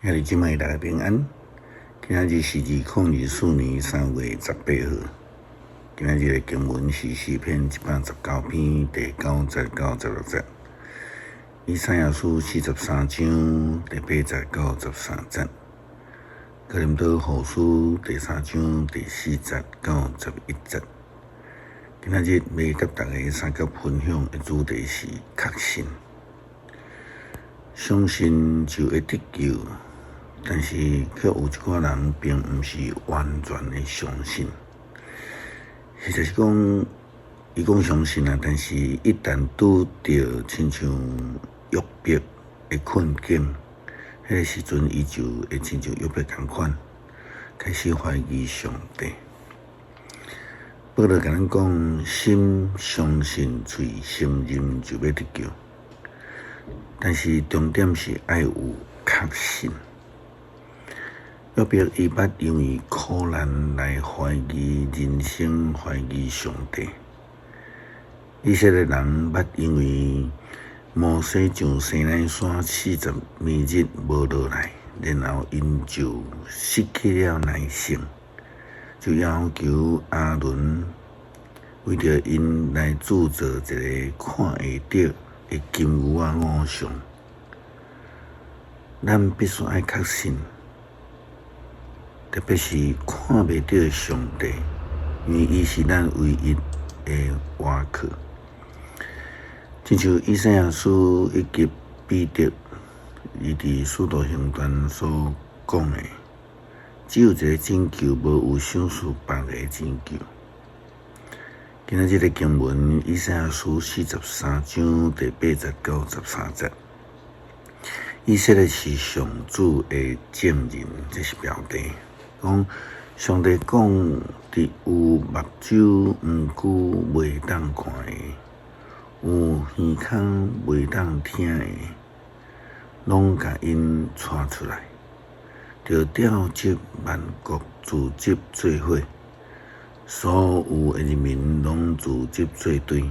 兄弟姊妹大家平安。今仔日是2024年3月18号。今仔日的经文是诗篇119篇第9节到16节，以赛亚書43章第8节到13节，哥林多后书第3章第4节到11节。今仔日要甲大家三角分享的主题是确信。相信就会得救，但是却有一寡人并不是完全的相信。或者是讲，伊讲相信啊，但是一旦拄到亲像约伯的困境，迄个时阵伊就会亲像约伯同款，开始怀疑上帝。保罗甲咱讲，心相信，嘴承认就要得救。但是重点是要有确信。约伯伊捌因为苦难来怀疑人生，怀疑上帝。以色列人捌因为摩西上西奈山40年日无落来，然后因就失去了耐性，就要求阿伦为着因来制作一个看会到的金牛仔偶像。咱必须要确信，特别是看袂到上帝，因为伊是咱唯一的依靠。亲像以赛亚书以及彼得伊伫使徒行传所讲的，只有一个拯救，无有想数别个拯救。今仔日的经文，以赛亚书43章第8节到13节。以色列是上主的证人，这是标题。讲上帝讲，伫有目睭毋久袂当看的，有耳孔袂当听的，拢甲因带出来，着调集万国聚集做伙，所有的人民拢聚集做对，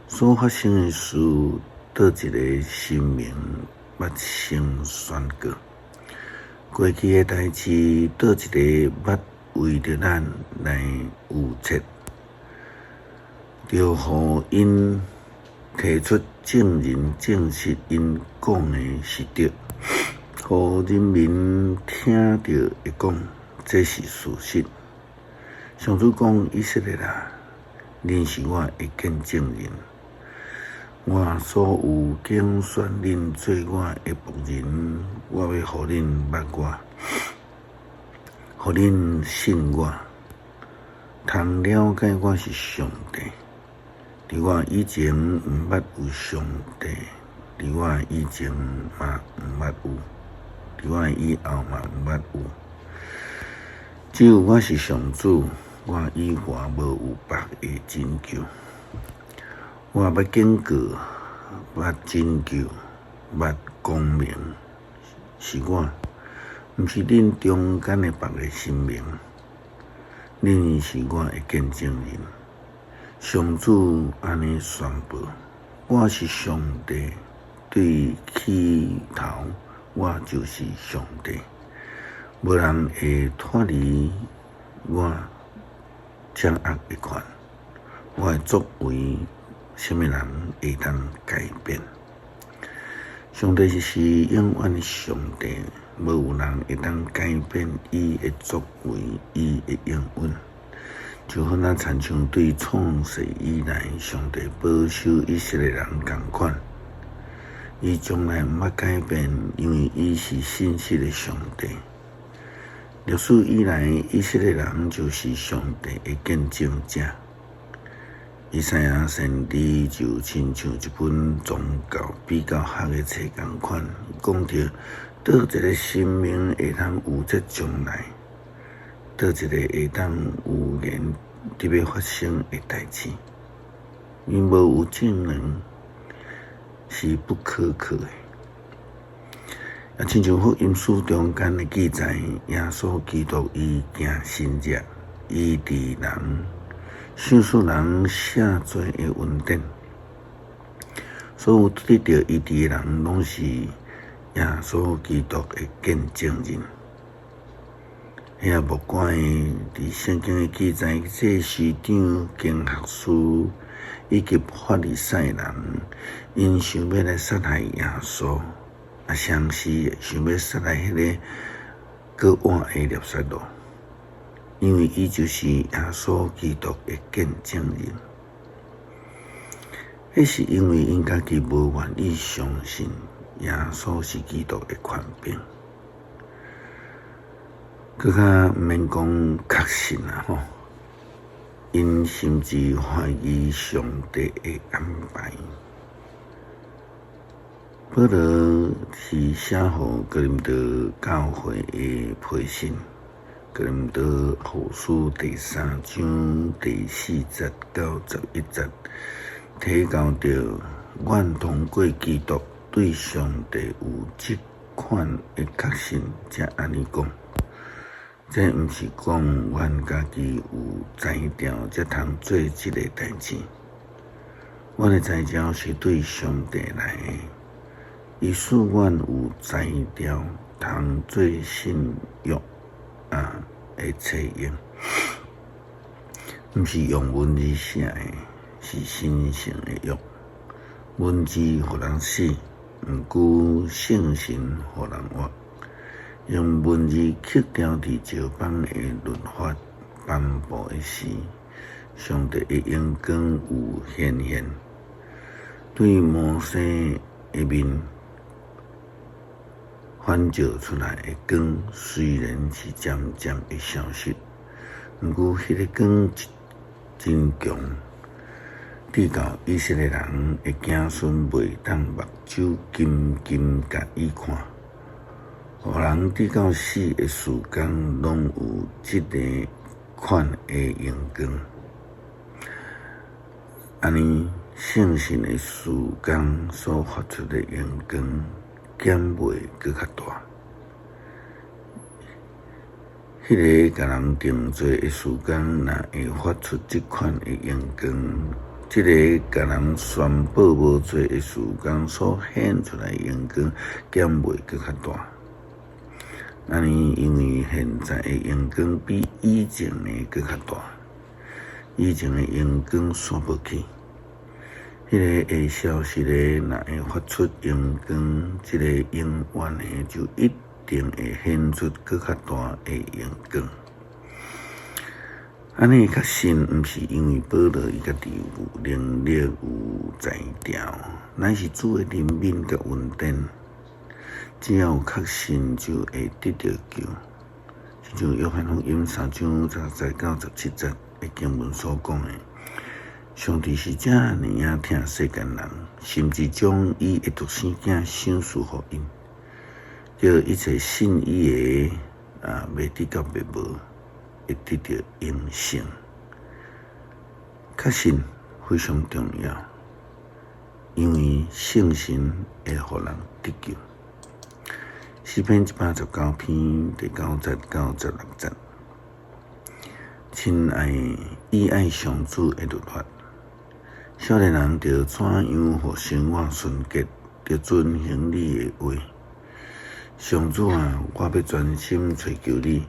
所发生的事，倒一个神明捌先宣告，过去的代志，倒一个捌为着咱来预测，着互因提出证人证实因讲的是对，互人民听着会讲，这是事实。上主讲，以色列啊，恁是我的见证人。我所有拣选恁做我的仆人，我要互恁捌我，互恁信我，通了解我是上帝。伫我以前毋捌有上帝，伫我以前嘛毋捌有，伫我以后嘛毋捌有。只有我是上主，我以外无有别个拯救。我捌警告，捌拯救，捌光明，是我，毋是恁中间的别个神明。恁是我的见证人。上主安尼宣布：我是上帝，对起头，我就是上帝。无人会脱离我掌握的权。我的作为，什么人会当改变？上帝是永远的上帝，无有人会当改变伊的作为，伊的永远。就好像亲像对创世以来上帝保守以色列人同款，伊从来毋捌改变，因为伊是信实的上帝。历史以来，以色列人就是上帝的见证者。以赛亚先知就亲像一本宗教比较学的册同款，讲着倒一个神明会通有这将来，倒一个会当有言伫要发生的代志，因无有证人是不可靠的。也亲像福音书中间的记载，耶稣基督伊行神迹，伊治人。少数人赦罪的恩典，所有得到医治的人，拢是耶稣基督的见证人。遐无管伫圣经的记载，这市长、经学士以及法利赛人，因想要来杀害耶稣，相思想要杀害迄个割腕的拿撒勒，因为伊就是耶稣基督的见证人。迄是因为因家己无愿意相信耶稣是基督的权柄，更较毋免讲确信啦吼。因甚至怀疑上帝的安排。保罗是写予哥林多教会的批信，哥林多后书第3章第4节到11节，提到着阮通过基督对上帝有这款的确信，才安尼讲。这毋是讲阮家己有才调才通做即个代志，阮的才调是对上帝来的，伊使阮有才调通做信约的册用，毋是用文字写的，是神圣的约。文字互人死，毋过圣神互人活。用文字刻掉伫石板的律法颁布的时，上帝的阳光有显现，对摩西的面反照出来的光，虽然是渐渐的消失，毋过迄个光真强，直到以色列人的子孙袂当目睭金金甲伊看。互人直到死的时间，拢有即个款的阳光。安尼圣神的时间所发出的阳光，减袂搁较大。迄个甲人定罪的时间，若会发出即款的阳光，即个甲人宣布无罪的时间所显出来的阳光，减袂搁较大。安尼，因为现在的阳光比以前的搁较大，以前的阳光散不去，迄个会消失的，若会发出阳光，即个永远的就一定会显出搁较大的阳光。安尼较信，毋是因为保罗伊家己有能力有才调，乃是主的怜悯甲恩典。只要有确信，就会得到救。就像约翰福音3章17到17节的经文所讲的，上帝是这样疼世间人，甚至将伊的独生子赏赐予因，叫一切信伊的未得到灭亡，会得到永生。确信非常重要，因为圣神会互人得救。诗篇119篇第9节到16节，亲爱伊爱上主的律法，少年人着怎样互生活纯洁，着遵行你的话。上主啊，我要专心追求你，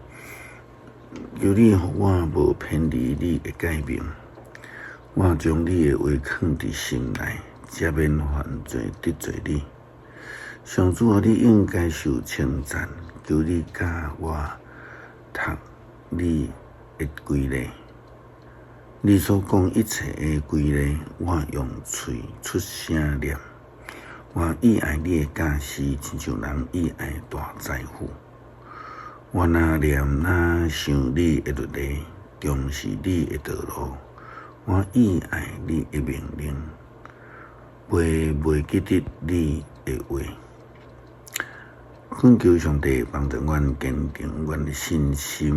求你互我无偏离你的诫命。我将你的话藏伫心内，才免犯罪得罪你。上主啊，你应该受称赞，求你教我读你的规律。你所讲一切的规律，我用嘴出声念。我意爱你的教示，亲像人意爱大财富。我若念若想你的律例，重视你的道路。我意爱你的命令，袂记得你的话。恳求上帝帮助阮坚定阮的信心，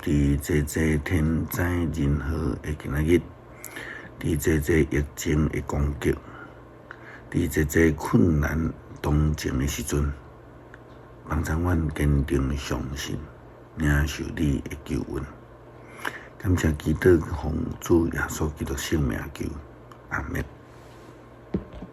伫这天灾人祸的今仔日，伫这疫情的攻击，伫这困难当前的时阵，帮助阮坚定相信，领受你的救恩。感谢基督奉主耶稣基督圣名求，阿们。